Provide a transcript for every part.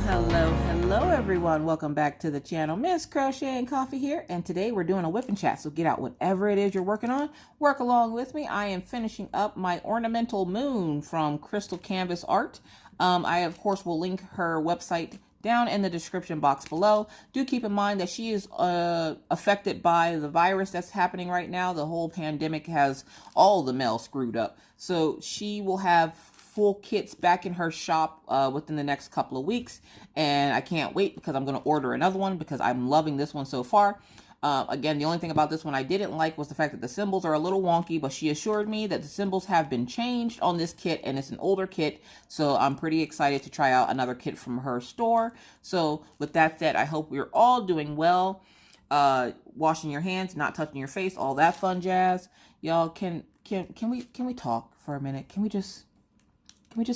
Hello everyone. Welcome back to the channel. Miss Crochet and Coffee here, and today we're doing a whip and chat. So get out whatever it is you're working on. Work along with me. I am finishing up my ornamental moon from Crystal Canvas Art. I of course will link her website down in the description box below. Do keep in mind that she is affected by the virus that's happening right now. The whole pandemic has all the mail screwed up. So she will have full kits back in her shop within the next couple of weeks, and I can't wait because I'm going to order another one because I'm loving this one so far. Again, the only thing about this one I didn't like was the fact that the symbols are a little wonky, but she assured me that the symbols have been changed on this kit, and it's an older kit, so I'm pretty excited to try out another kit from her store. So with that said, I hope we're all doing well, washing your hands, not touching your face, all that fun jazz. Y'all, can we talk for a minute? Can we just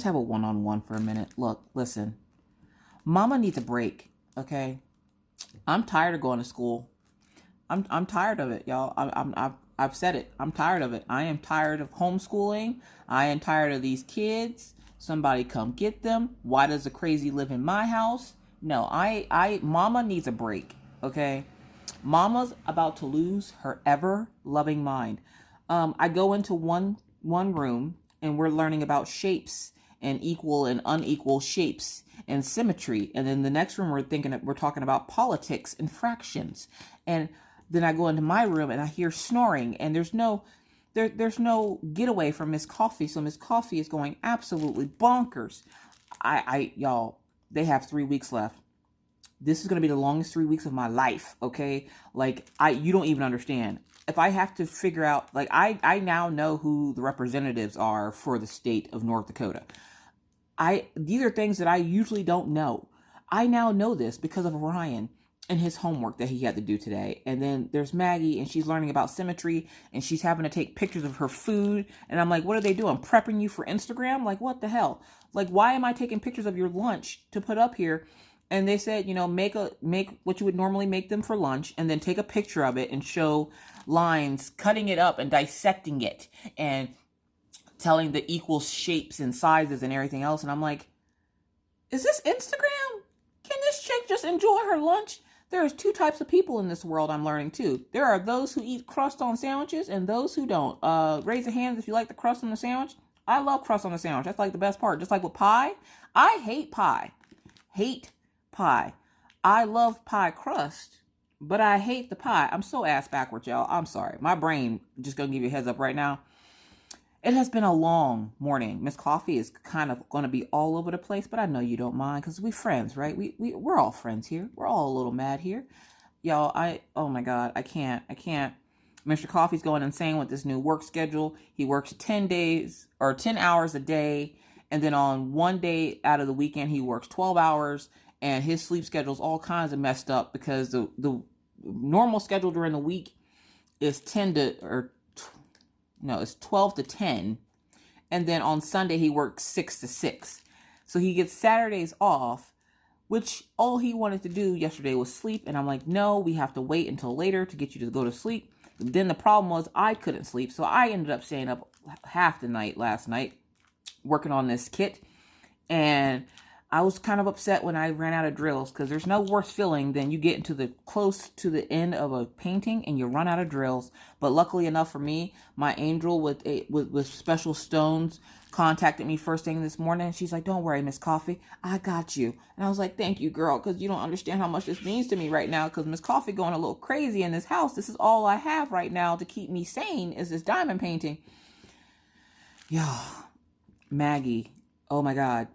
have a one-on-one for a minute? Look, listen. Mama needs a break, okay? I'm tired of going to school. I'm tired of it, y'all. I've said it. I'm tired of it. I am tired of homeschooling. I am tired of these kids. Somebody come get them. Why does the crazy live in my house? No, Mama needs a break, okay? Mama's about to lose her ever-loving mind. I go into one room, and we're learning about shapes and equal and unequal shapes and symmetry. And then the next room we're talking about politics and fractions. And then I go into my room and I hear snoring, and there's no getaway from Miss Coffee. So Miss Coffee is going absolutely bonkers. Y'all, they have 3 weeks left. This is going to be the longest 3 weeks of my life. Okay. Like you don't even understand. If I have to figure out, like, I now know who the representatives are for the state of North Dakota. These are things that I usually don't know. I now know this because of Ryan and his homework that he had to do today. And then there's Maggie, and she's learning about symmetry, and she's having to take pictures of her food. And I'm like, what are they doing? Prepping you for Instagram? Like, what the hell? Like, why am I taking pictures of your lunch to put up here? And they said, you know, make what you would normally make them for lunch, and then take a picture of it and show lines, cutting it up and dissecting it and telling the equal shapes and sizes and everything else. And I'm like, is this Instagram? Can this chick just enjoy her lunch? There's two types of people in this world, I'm learning too. There are those who eat crust on sandwiches and those who don't. Raise your hands if you like the crust on the sandwich. I love crust on the sandwich. That's like the best part. Just like with pie. I hate pie. Hate pie. I love pie crust, but I hate the pie. I'm so ass backwards, y'all. I'm sorry. My brain, just gonna give you a heads up right now. It has been a long morning. Miss Coffee is kind of going to be all over the place, but I know you don't mind because we friends, right? We're all friends here. We're all a little mad here. Y'all, oh my God, I can't. Mr. Coffee's going insane with this new work schedule. He works 10 hours a day. And then on one day out of the weekend, he works 12 hours. And his sleep schedule's all kinds of messed up because the normal schedule during the week is 12 to 10. And then on Sunday, he works 6 to 6. So he gets Saturdays off, which all he wanted to do yesterday was sleep. And I'm like, no, we have to wait until later to get you to go to sleep. Then the problem was I couldn't sleep. So I ended up staying up half the night last night working on this kit. And I was kind of upset when I ran out of drills because there's no worse feeling than you get into close to the end of a painting and you run out of drills. But luckily enough for me, my angel with special stones contacted me first thing this morning. She's like, don't worry, Miss Coffee, I got you. And I was like, thank you, girl, because you don't understand how much this means to me right now because Miss Coffee going a little crazy in this house. This is all I have right now to keep me sane is this diamond painting. Y'all, Maggie, oh my God.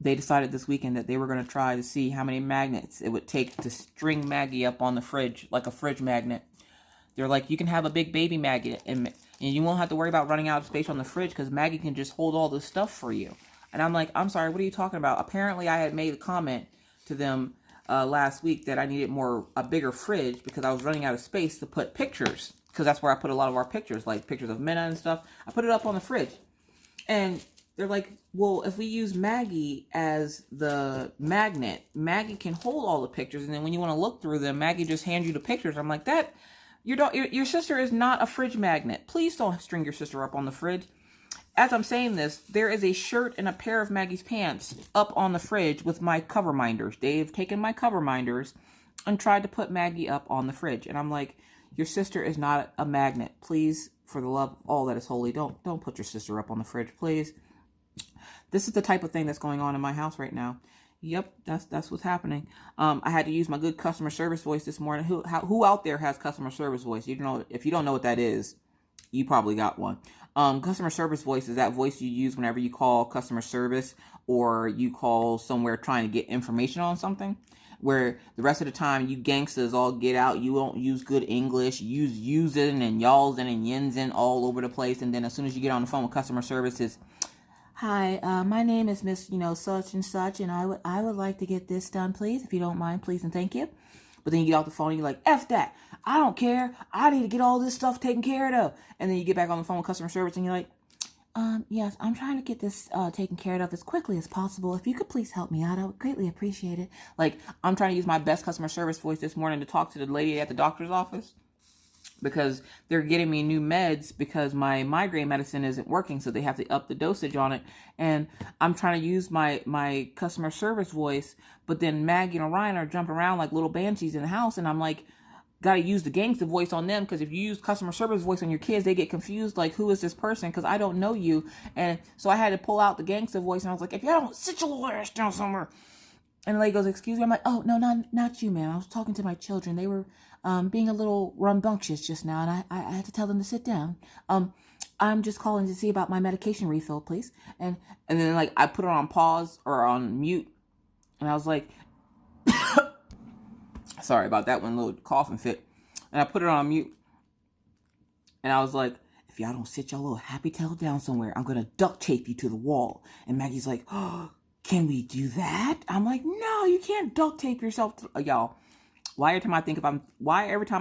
They decided this weekend that they were going to try to see how many magnets it would take to string Maggie up on the fridge, like a fridge magnet. They're like, you can have a big baby magnet, and you won't have to worry about running out of space on the fridge because Maggie can just hold all this stuff for you. And I'm like, I'm sorry, what are you talking about? Apparently, I had made a comment to them last week that I needed a bigger fridge because I was running out of space to put pictures, because that's where I put a lot of our pictures, like pictures of Minna and stuff. I put it up on the fridge. And they're like, well, if we use Maggie as the magnet, Maggie can hold all the pictures. And then when you want to look through them, Maggie just hands you the pictures. I'm like, your sister is not a fridge magnet. Please don't string your sister up on the fridge. as I'm saying this, there is a shirt and a pair of Maggie's pants up on the fridge with my cover minders. They've taken my cover minders and tried to put Maggie up on the fridge. And I'm like, your sister is not a magnet. Please, for the love of all that is holy, don't put your sister up on the fridge, please. This is the type of thing that's going on in my house right now. Yep, that's what's happening. I had to use my good customer service voice this morning. Who out there has customer service voice? You know, if you don't know what that is, you probably got one. Customer service voice is that voice you use whenever you call customer service or you call somewhere trying to get information on something. Where the rest of the time you gangsters all get out, you don't use good English, use using and y'all's and yinsing all over the place, and then as soon as you get on the phone with customer services, hi, my name is Miss, such and such, and I would like to get this done, please, if you don't mind, please and thank you. But then you get off the phone and you're like, F that, I don't care, I need to get all this stuff taken care of. And then you get back on the phone with customer service and you're like, yes, I'm trying to get this taken care of as quickly as possible. If you could please help me out, I would greatly appreciate it. Like, I'm trying to use my best customer service voice this morning to talk to the lady at the doctor's office because they're getting me new meds because my migraine medicine isn't working, so they have to up the dosage on it. And I'm trying to use my customer service voice, but then Maggie and Orion are jumping around like little banshees in the house, and I'm like, gotta use the gangster voice on them, because if you use customer service voice on your kids, they get confused, like, who is this person, because I don't know you. And so I had to pull out the gangster voice, and I was like, if you don't, sit your little ass down somewhere. And the lady goes, excuse me. I'm like, oh, no, not you, ma'am. I was talking to my children. They were being a little rambunctious just now, and I had to tell them to sit down. I'm just calling to see about my medication refill, please. And then, like, I put it on pause or on mute, and I was like, sorry about that one little coughing fit. And I put it on mute. And I was like, if y'all don't sit your little happy tail down somewhere, I'm going to duct tape you to the wall. And Maggie's like, oh, can we do that? I'm like, no, you can't duct tape yourself. Y'all, why every time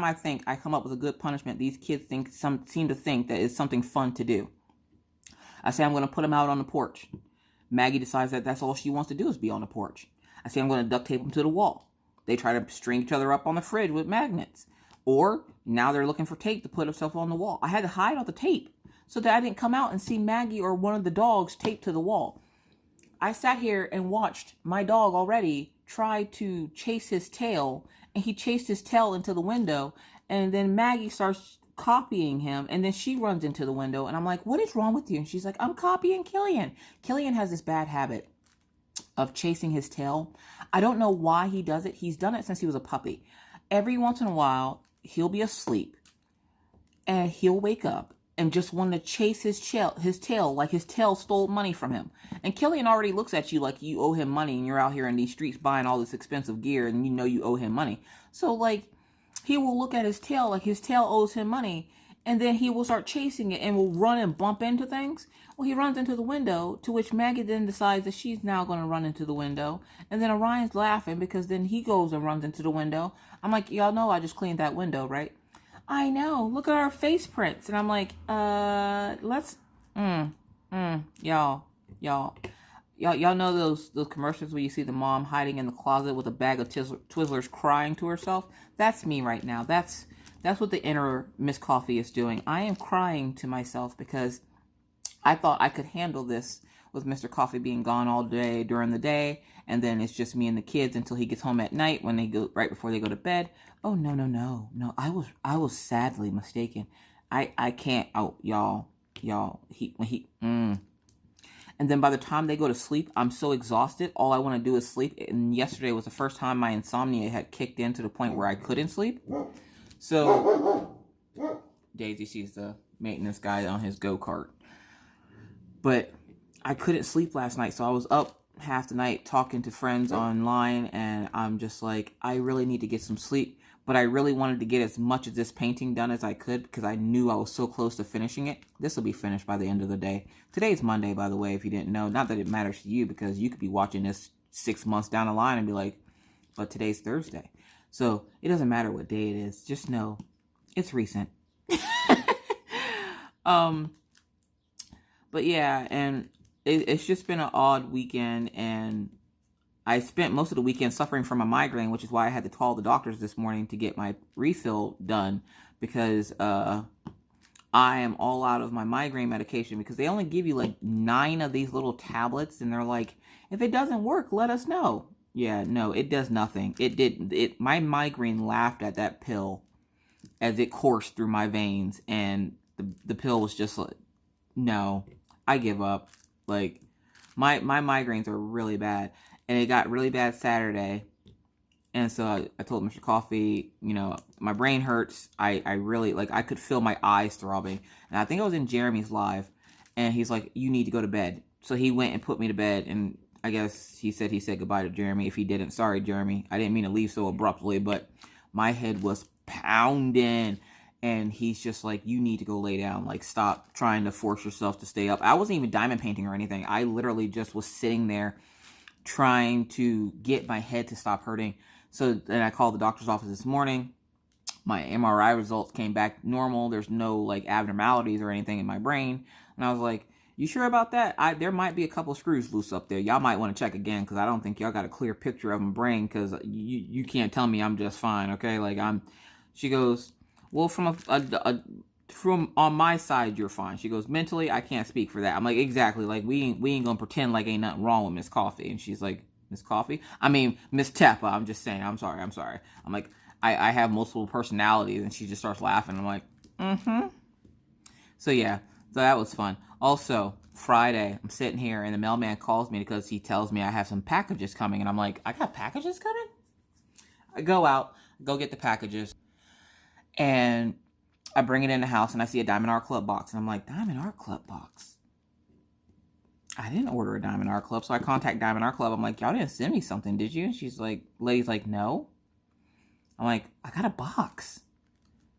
I think I come up with a good punishment, these kids seem to think that it's something fun to do. I say I'm going to put them out on the porch. Maggie decides that that's all she wants to do is be on the porch. I say I'm going to duct tape them to the wall. They try to string each other up on the fridge with magnets. Or now they're looking for tape to put themselves on the wall. I had to hide all the tape so that I didn't come out and see Maggie or one of the dogs taped to the wall. I sat here and watched my dog already try to chase his tail, and he chased his tail into the window, and then Maggie starts copying him, and then she runs into the window, and I'm like, what is wrong with you? And she's like, I'm copying Killian. Killian has this bad habit of chasing his tail. I don't know why he does it. He's done it since he was a puppy. Every once in a while, he'll be asleep and he'll wake up and just want to chase his tail like his tail stole money from him. And Killian already looks at you like you owe him money, and you're out here in these streets buying all this expensive gear, and you know you owe him money. So, like, he will look at his tail like his tail owes him money, and then he will start chasing it and will run and bump into things. Well, he runs into the window, to which Maggie then decides that she's now going to run into the window. And then Orion's laughing because then he goes and runs into the window. I'm like, y'all know I just cleaned that window, right? I know. Look at our face prints. And I'm like, y'all know those commercials where you see the mom hiding in the closet with a bag of Twizzlers crying to herself? That's me right now. That's what the inner Miss Coffee is doing. I am crying to myself because I thought I could handle this with Mr. Coffee being gone all day during the day, and then it's just me and the kids until he gets home at night when they go right before they go to bed. Oh, no. I was sadly mistaken. I can't. Oh, y'all. And then by the time they go to sleep, I'm so exhausted. All I want to do is sleep. And yesterday was the first time my insomnia had kicked in to the point where I couldn't sleep. So Daisy sees the maintenance guy on his go-kart. But I couldn't sleep last night, so I was up half the night talking to friends online, and I'm just like, I really need to get some sleep. But I really wanted to get as much of this painting done as I could because I knew I was so close to finishing it. This will be finished by the end of the day. Today's Monday, by the way, if you didn't know. Not that it matters to you, because you could be watching this 6 months down the line and be like, but today's Thursday. So it doesn't matter what day it is. Just know it's recent. But yeah, and it's just been an odd weekend, and I spent most of the weekend suffering from a migraine, which is why I had to call the doctors this morning to get my refill done, because I am all out of my migraine medication because they only give you like 9 of these little tablets, and they're like, if it doesn't work, let us know. Yeah, no, it does nothing. It did. My migraine laughed at that pill as it coursed through my veins, and the pill was just like, no, I give up. Like, my migraines are really bad, and it got really bad Saturday. And so I told Mr. Coffee, you know, my brain hurts. I really, like, I could feel my eyes throbbing. And I think I was in Jeremy's live, and he's like, you need to go to bed. So he went and put me to bed, and I guess he said goodbye to Jeremy. If he didn't, sorry, Jeremy. I didn't mean to leave so abruptly, but my head was pounding. And he's just like, you need to go lay down. Like, stop trying to force yourself to stay up. I wasn't even diamond painting or anything. I literally just was sitting there trying to get my head to stop hurting. So then I called the doctor's office this morning. My MRI results came back normal. There's no like abnormalities or anything in my brain. And I was like, you sure about that? There might be a couple of screws loose up there. Y'all might want to check again, because I don't think y'all got a clear picture of my brain, because you can't tell me I'm just fine, okay? Like, she goes, well, from on my side, you're fine. She goes, mentally, I can't speak for that. I'm like, exactly. Like, we ain't gonna pretend like ain't nothing wrong with Miss Coffee. And she's like, Miss Coffee? I mean, Miss Tepper. I'm just saying. I'm sorry. I'm like, I have multiple personalities. And she just starts laughing. I'm like, mm-hmm. So, yeah. So, that was fun. Also, Friday, I'm sitting here, and the mailman calls me because he tells me I have some packages coming. And I'm like, I got packages coming? I go out, go get the packages. And I bring it in the house, and I see a Diamond Art Club box. And I'm like, Diamond Art Club box? I didn't order a Diamond Art Club. So I contact Diamond Art Club. I'm like, y'all didn't send me something, did you? And she's like, lady's like, no. I'm like, I got a box.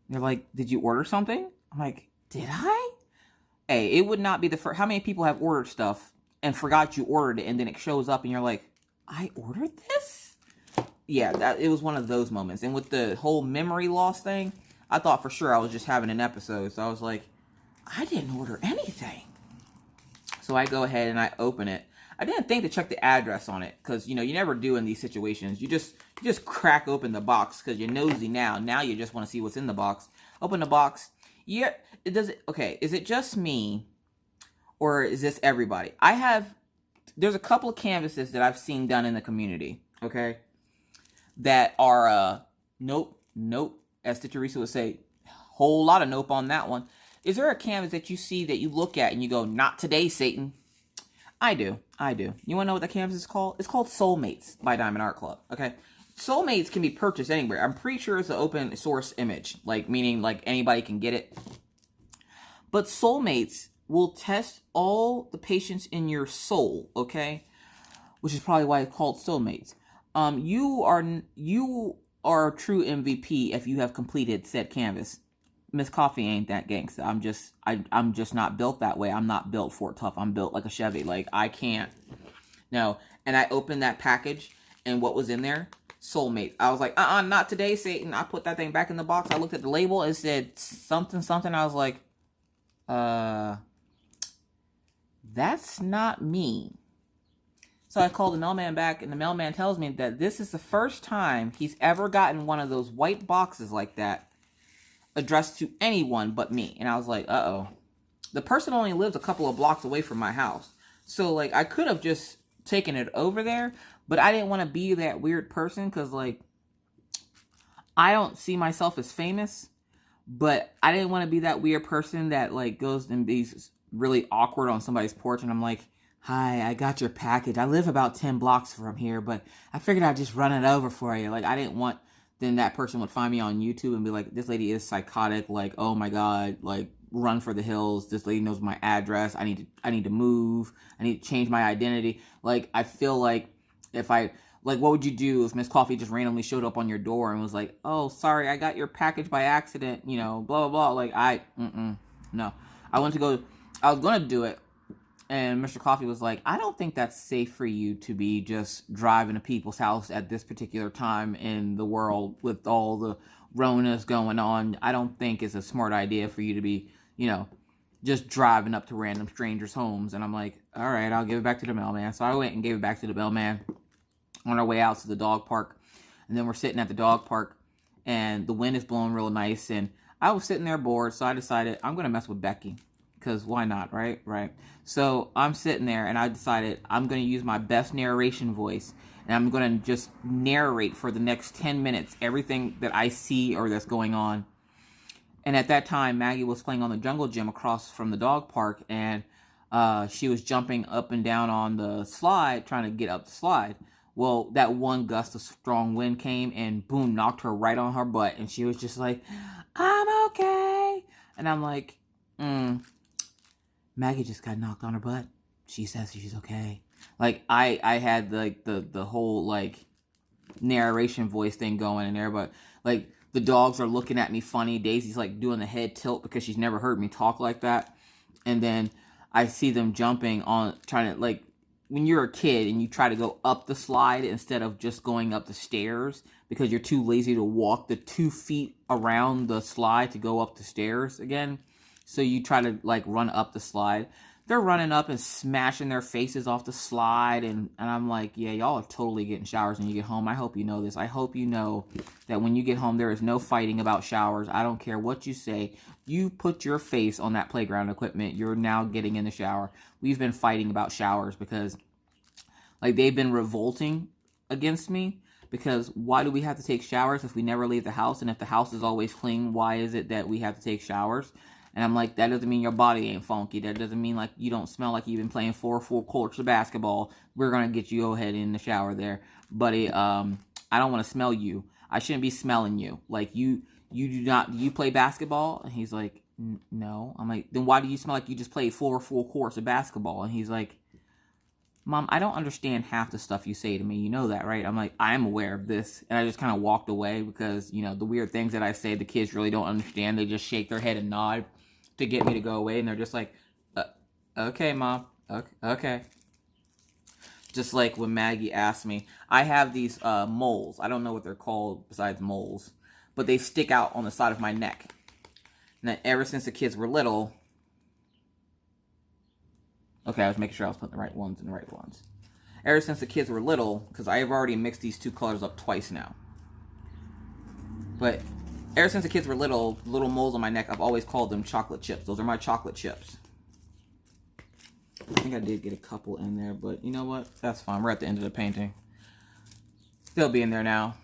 And they're like, did you order something? I'm like, did I? Hey, it would not be the first. How many people have ordered stuff and forgot you ordered it, and then it shows up and you're like, I ordered this? Yeah, it was one of those moments. And with the whole memory loss thing, I thought for sure I was just having an episode. So I was like, I didn't order anything. So I go ahead and I open it. I didn't think to check the address on it, because, you know, you never do in these situations. You just crack open the box because you're nosy now. Now you just want to see what's in the box. Open the box. Yeah, okay, is it just me, or is this everybody? There's a couple of canvases that I've seen done in the community, okay, that are, nope, as Teresa would say, whole lot of nope on that one. Is there a canvas that you see that you look at and you go, not today, Satan? I do. You want to know what the canvas is called? It's called Soulmates by Diamond Art Club, okay? Soulmates can be purchased anywhere. I'm pretty sure it's an open source image, like, meaning, like, anybody can get it. But Soulmates will test all the patients in your soul, okay? Which is probably why it's called Soulmates. You are a true MVP if you have completed said canvas. Miss Coffee ain't that gangsta. I'm just not built that way. I'm not built for tough. I'm built like a Chevy. Like, I can't. No. And I opened that package, and what was in there? Soulmate. I was like, not today, Satan. I put that thing back in the box. I looked at the label. It said something. I was like, that's not me. So I called the mailman back, and the mailman tells me that this is the first time he's ever gotten one of those white boxes like that addressed to anyone but me. And I was like, uh-oh. The person only lives a couple of blocks away from my house. So, like, I could have just taken it over there, but I didn't want to be that weird person, because, like, I don't see myself as famous, but I didn't want to be that weird person that, like, goes and be really awkward on somebody's porch, and I'm like, hi, I got your package. I live about 10 blocks from here, but I figured I'd just run it over for you. Like, I didn't want, then that person would find me on YouTube and be like, this lady is psychotic. Like, oh my God, like, run for the hills. This lady knows my address. I need to move. I need to change my identity. Like, I feel like what would you do if Miss Coffee just randomly showed up on your door and was like, oh, sorry, I got your package by accident, you know, blah, blah, blah. Like, no. I was going to do it. And Mr. Coffee was like, I don't think that's safe for you to be just driving to people's house at this particular time in the world with all the Ronas going on. I don't think it's a smart idea for you to be, you know, just driving up to random strangers' homes. And I'm like, all right, I'll give it back to the mailman. So I went and gave it back to the mailman on our way out to the dog park. And then we're sitting at the dog park, and the wind is blowing real nice. And I was sitting there bored, so I decided I'm going to mess with Becky. Because why not, right? Right. So I'm sitting there, and I decided I'm going to use my best narration voice. And I'm going to just narrate for the next 10 minutes everything that I see or that's going on. And at that time, Maggie was playing on the jungle gym across from the dog park. And she was jumping up and down on the slide, trying to get up the slide. Well, that one gust of strong wind came and boom, knocked her right on her butt. And she was just like, I'm okay. And I'm like, Maggie just got knocked on her butt. She says she's okay. Like, I had like the whole like narration voice thing going in there, but like the dogs are looking at me funny. Daisy's like doing the head tilt because she's never heard me talk like that. And then I see them jumping on, trying to, like, when you're a kid and you try to go up the slide instead of just going up the stairs because you're too lazy to walk the 2 feet around the slide to go up the stairs again. So you try to, like, run up the slide. They're running up and smashing their faces off the slide. And I'm like, yeah, y'all are totally getting showers when you get home. I hope you know this. I hope you know that when you get home, there is no fighting about showers. I don't care what you say. You put your face on that playground equipment, you're now getting in the shower. We've been fighting about showers because, like, they've been revolting against me. Because why do we have to take showers if we never leave the house? And if the house is always clean, why is it that we have to take showers? And I'm like, that doesn't mean your body ain't funky. That doesn't mean like you don't smell like you've been playing 4 full quarters of basketball. We're going to get you ahead in the shower there. Buddy, I don't want to smell you. I shouldn't be smelling you. Like, you do you play basketball? And he's like, no. I'm like, then why do you smell like you just played 4 full courts of basketball? And he's like, Mom, I don't understand half the stuff you say to me. You know that, right? I'm like, I am aware of this. And I just kind of walked away because, you know, the weird things that I say, the kids really don't understand. They just shake their head and nod to get me to go away. And they're just like, okay, Mom. Okay. Just like when Maggie asked me, I have these moles. I don't know what they're called besides moles. But they stick out on the side of my neck. And ever since the kids were little... Okay, I was making sure I was putting the right ones in the right ones. Ever since the kids were little, because I have already mixed these 2 colors up twice now. But ever since the kids were little moles on my neck, I've always called them chocolate chips. Those are my chocolate chips. I think I did get a couple in there, but you know what? That's fine. We're at the end of the painting. They'll be in there now.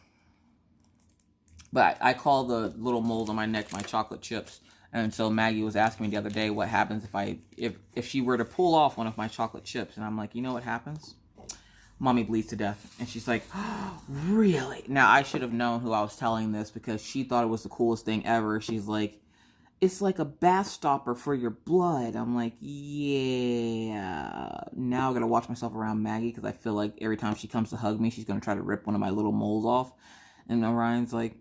But I call the little moles on my neck my chocolate chips. And so Maggie was asking me the other day what happens if she were to pull off one of my chocolate chips. And I'm like, you know what happens? Mommy bleeds to death. And she's like, oh, really? Now, I should have known who I was telling this because she thought it was the coolest thing ever. She's like, it's like a bath stopper for your blood. I'm like, yeah. Now I got to watch myself around Maggie because I feel like every time she comes to hug me, she's going to try to rip one of my little moles off. And Orion's like,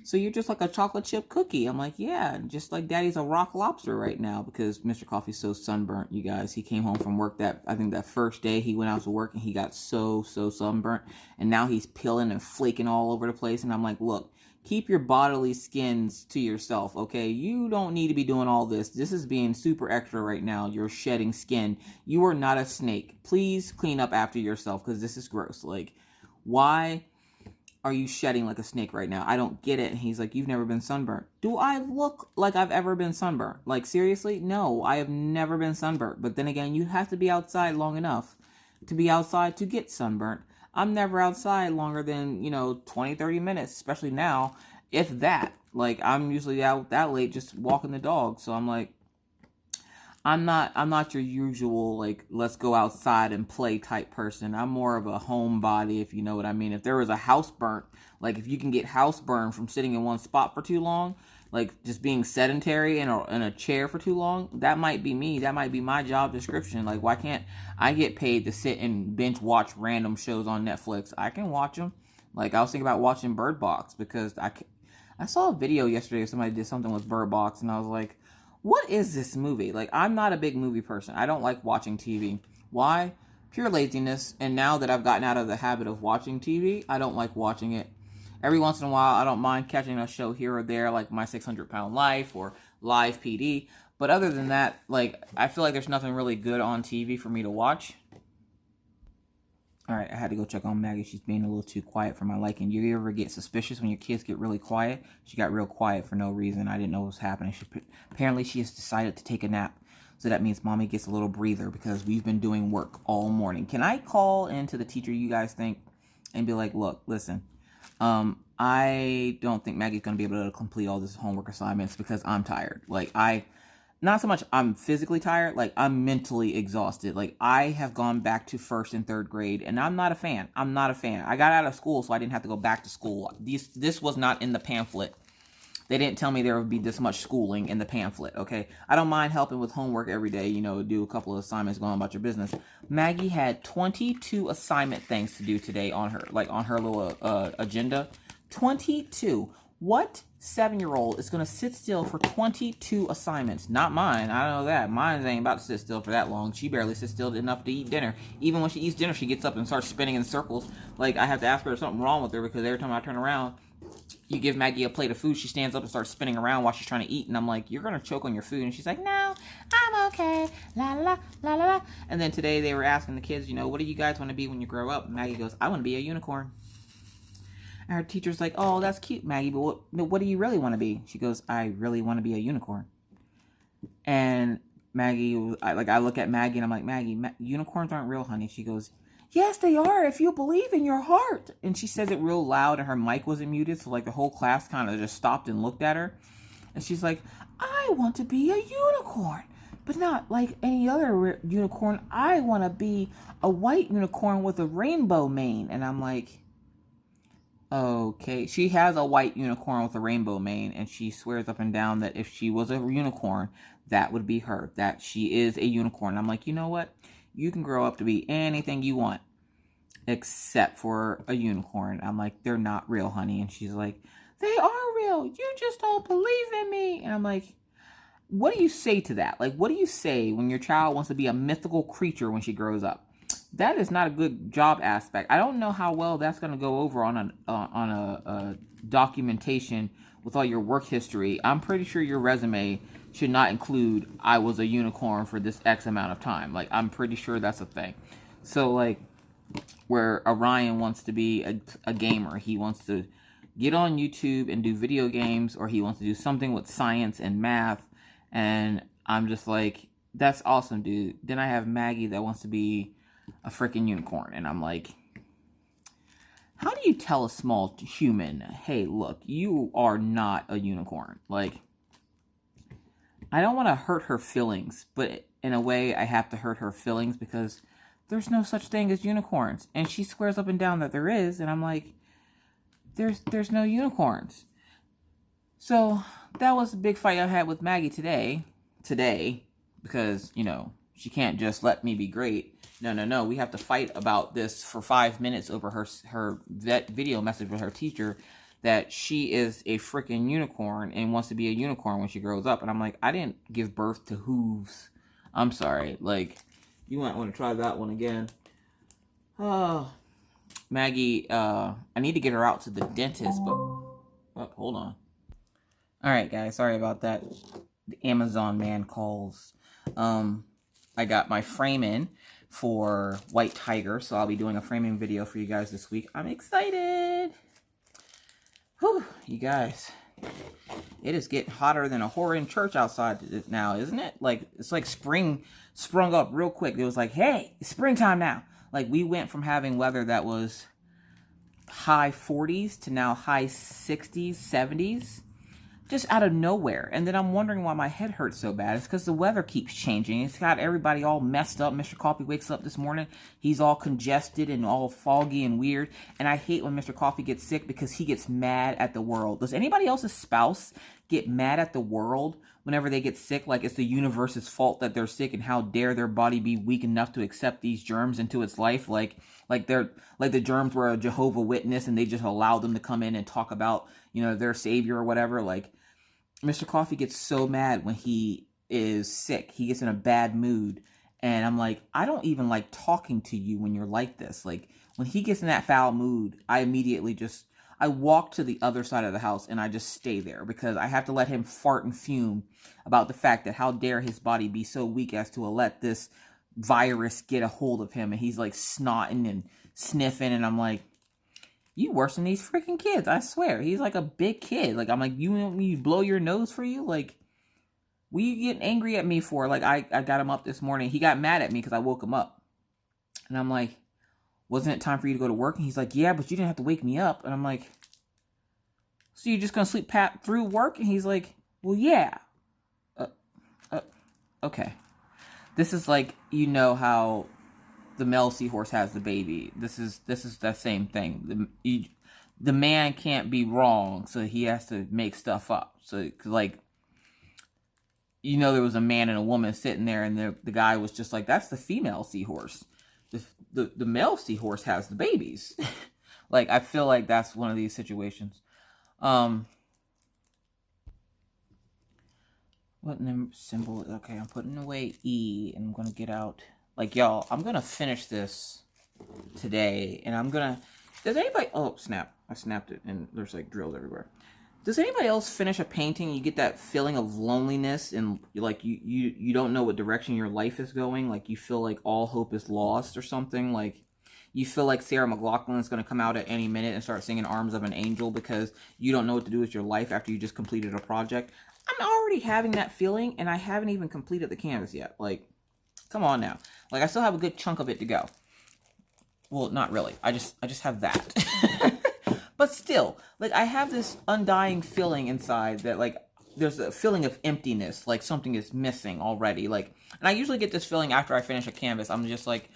so you're just like a chocolate chip cookie. I'm like, yeah, just like Daddy's a rock lobster right now because Mr. Coffee's so sunburnt, you guys. He came home from work I think that first day he went out to work and he got so sunburnt. And now he's peeling and flaking all over the place. And I'm like, look, keep your bodily skins to yourself, okay? You don't need to be doing all this. This is being super extra right now. You're shedding skin. You are not a snake. Please clean up after yourself because this is gross. Like, why are you shedding like a snake right now? I don't get it. And he's like, you've never been sunburnt. Do I look like I've ever been sunburnt? Like, seriously? No, I have never been sunburnt. But then again, you have to be outside long enough to be outside to get sunburnt. I'm never outside longer than, 20, 30 minutes, especially now, if that. Like, I'm usually out that late just walking the dog. So I'm like, I'm not your usual, like, let's go outside and play type person. I'm more of a homebody, if you know what I mean. If there was a house burnt, like, if you can get house burned from sitting in one spot for too long, like, just being sedentary in a chair for too long, that might be me. That might be my job description. Like, why can't I get paid to sit and binge watch random shows on Netflix? I can watch them. Like, I was thinking about watching Bird Box because I saw a video yesterday of somebody did something with Bird Box, and I was like, what is this movie? Like, I'm not a big movie person. I don't like watching TV. Why? Pure laziness. And now that I've gotten out of the habit of watching TV, I don't like watching it. Every once in a while, I don't mind catching a show here or there, like My 600-Pound Life or Live PD. But other than that, like, I feel like there's nothing really good on TV for me to watch. All right, I had to go check on Maggie. She's being a little too quiet for my liking. You ever get suspicious when your kids get really quiet? She got real quiet for no reason. I didn't know what was happening. Apparently, she has decided to take a nap. So that means mommy gets a little breather because we've been doing work all morning. Can I call into the teacher you guys think and be like, look, listen, I don't think Maggie's going to be able to complete all this homework assignments because I'm tired. Like, not so much I'm physically tired, like I'm mentally exhausted. Like I have gone back to 1st and 3rd grade and I'm not a fan. I got out of school so I didn't have to go back to school. This was not in the pamphlet. They didn't tell me there would be this much schooling in the pamphlet, okay? I don't mind helping with homework every day, you know, do a couple of assignments, going about your business. Maggie had 22 assignment things to do today on her little agenda. 22. What 7-year-old is going to sit still for 22 assignments? Not mine. I know that. Mine ain't about to sit still for that long. She barely sits still enough to eat dinner. Even when she eats dinner, she gets up and starts spinning in circles. Like, I have to ask her if something wrong with her because every time I turn around, you give Maggie a plate of food, she stands up and starts spinning around while she's trying to eat. And I'm like, you're going to choke on your food. And she's like, no, I'm okay. La, la, la, la, la. And then today they were asking the kids, you know, what do you guys want to be when you grow up? And Maggie goes, I want to be a unicorn. And her teacher's like, oh, that's cute, Maggie, but what do you really want to be? She goes, I really want to be a unicorn. And Maggie, I look at Maggie and I'm like, Maggie, unicorns aren't real, honey. She goes, yes, they are if you believe in your heart. And she says it real loud and her mic wasn't muted. So like the whole class kind of just stopped and looked at her. And she's like, I want to be a unicorn, but not like any other unicorn. I want to be a white unicorn with a rainbow mane. And I'm like, okay, she has a white unicorn with a rainbow mane, and she swears up and down that if she was a unicorn, that would be her, that she is a unicorn. I'm like, you know what? You can grow up to be anything you want, except for a unicorn. I'm like, they're not real, honey. And she's like, they are real. You just don't believe in me. And I'm like, what do you say to that? Like, what do you say when your child wants to be a mythical creature when she grows up? That is not a good job aspect. I don't know how well that's going to go over on a documentation with all your work history. I'm pretty sure your resume should not include, I was a unicorn for this X amount of time. Like, I'm pretty sure that's a thing. So, like, where Orion wants to be a gamer, he wants to get on YouTube and do video games, or he wants to do something with science and math. And I'm just like, that's awesome, dude. Then I have Maggie that wants to be a freaking unicorn. And I'm like, how do you tell a small human, hey, look, you are not a unicorn? Like, I don't want to hurt her feelings, but in a way I have to hurt her feelings because there's no such thing as unicorns. And she swears up and down that there is. And I'm like, there's no unicorns. So that was a big fight I had with Maggie today, because, you know, she can't just let me be great. No. We have to fight about this for 5 minutes over her video message with her teacher that she is a freaking unicorn and wants to be a unicorn when she grows up. And I'm like, I didn't give birth to hooves. I'm sorry. Like, you might want to try that one again. Oh, Maggie, I need to get her out to the dentist, but hold on. All right, guys, sorry about that. The Amazon man calls. I got my frame in for White Tiger, so I'll be doing a framing video for you guys this week. I'm excited. Whew, you guys. It is getting hotter than a whore in church outside now, isn't it? Like, it's like spring sprung up real quick. It was like, hey, it's springtime now. Like, we went from having weather that was high 40s to now high 60s, 70s. Just out of nowhere. And then I'm wondering why my head hurts so bad. It's because the weather keeps changing. It's got everybody all messed up. Mr. Coffee wakes up this morning. He's all congested and all foggy and weird. And I hate when Mr. Coffee gets sick because he gets mad at the world. Does anybody else's spouse get mad at the world whenever they get sick? Like it's the universe's fault that they're sick and how dare their body be weak enough to accept these germs into its life? Like the germs were a Jehovah Witness and they just allowed them to come in and talk about, you know, their savior or whatever. Like, Mr. Coffee gets so mad when he is sick. He gets in a bad mood. And I'm like, I don't even like talking to you when you're like this. Like, when he gets in that foul mood, I immediately I walk to the other side of the house and I just stay there because I have to let him fart and fume about the fact that how dare his body be so weak as to let this virus get a hold of him. And he's like snotting and sniffing, and I'm like, you worse than these freaking kids, I swear. He's like a big kid. Like, I'm like, you want me to blow your nose for you? Like, what are you getting angry at me for? Like, I got him up this morning. He got mad at me because I woke him up. And I'm like, wasn't it time for you to go to work? And he's like, yeah, but you didn't have to wake me up. And I'm like, so you're just going to sleep through work? And he's like, well, yeah. Okay. This is like, you know how the male seahorse has the baby. This is the same thing. The man can't be wrong, so he has to make stuff up. So, like, you know, there was a man and a woman sitting there, and the guy was just like, that's the female seahorse. The male seahorse has the babies. Like, I feel like that's one of these situations. What number symbol? Okay, I'm putting away E, and I'm going to get out. Like, y'all, I'm going to finish this today, and I'm going to... Does anybody... Oh, snap. I snapped it, and there's, like, drills everywhere. Does anybody else finish a painting and you get that feeling of loneliness, and, like, you don't know what direction your life is going? Like, you feel like all hope is lost or something? Like, you feel like Sarah McLachlan is going to come out at any minute and start singing Arms of an Angel because you don't know what to do with your life after you just completed a project? I'm already having that feeling, and I haven't even completed the canvas yet. Like, come on now. Like, I still have a good chunk of it to go. Well, not really. I just have that. But still, like, I have this undying feeling inside that, like, there's a feeling of emptiness, like something is missing already. Like, and I usually get this feeling after I finish a canvas. I'm just like,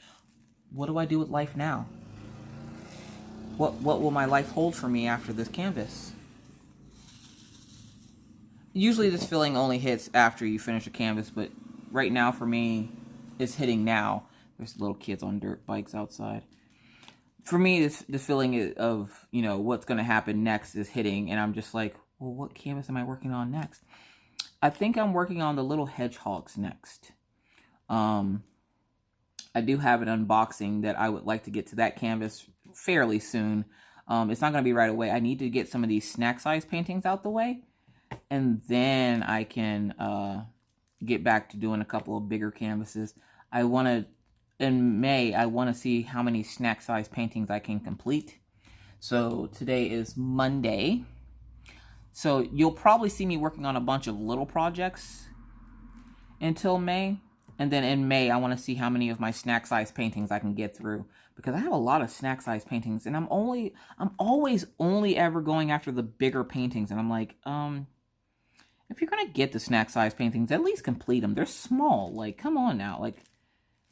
what do I do with life now? What will my life hold for me after this canvas? Usually this feeling only hits after you finish a canvas, but right now for me, it's hitting now. There's little kids on dirt bikes outside. For me, the feeling of, you know, what's going to happen next is hitting, and I'm just like, well, what canvas am I working on next? I think I'm working on the little hedgehogs next. I do have an unboxing that I would like to get to that canvas fairly soon. It's not going to be right away. I need to get some of these snack size paintings out the way, and then I can get back to doing a couple of bigger canvases. I want to, in May, I want to see how many snack size paintings I can complete. So today is Monday. So you'll probably see me working on a bunch of little projects until May. And then in May, I want to see how many of my snack size paintings I can get through, because I have a lot of snack size paintings, and I'm always only ever going after the bigger paintings. And I'm like, if you're going to get the snack size paintings, at least complete them. They're small. Like, come on now. Like,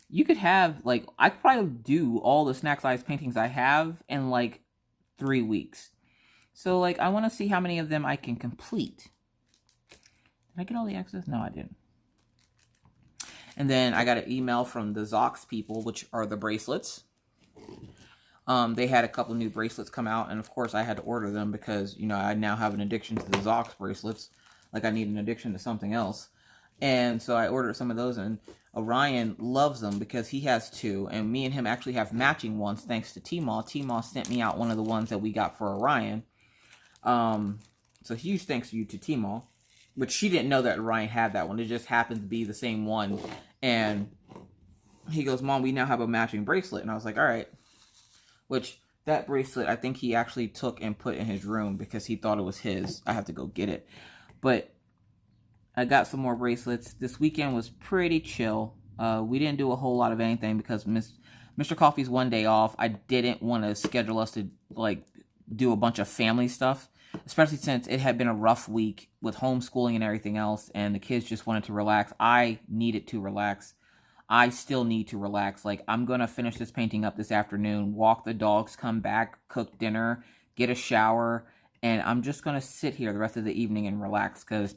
you could have, like, I could probably do all the snack size paintings I have in, like, 3 weeks. So, like, I want to see how many of them I can complete. Did I get all the access? No, I didn't. And then I got an email from the Zox people, which are the bracelets. They had a couple new bracelets come out, and of course I had to order them because, you know, I now have an addiction to the Zox bracelets. Like, I need an addiction to something else. And so I ordered some of those, and Orion loves them because he has two, and me and him actually have matching ones thanks to Tmall. Tmall sent me out one of the ones that we got for Orion. So huge thanks to you to Tmall, which she didn't know that Orion had that one. It just happened to be the same one. And he goes, Mom, we now have a matching bracelet. And I was like, all right. Which, that bracelet, I think he actually took and put in his room because he thought it was his. I have to go get it. But I got some more bracelets. This weekend was pretty chill. We didn't do a whole lot of anything because Mr. Coffee's one day off. I didn't want to schedule us to, like, do a bunch of family stuff, especially since it had been a rough week with homeschooling and everything else, and the kids just wanted to relax. I needed to relax. I still need to relax. Like, I'm going to finish this painting up this afternoon, walk the dogs, come back, cook dinner, get a shower, and I'm just going to sit here the rest of the evening and relax because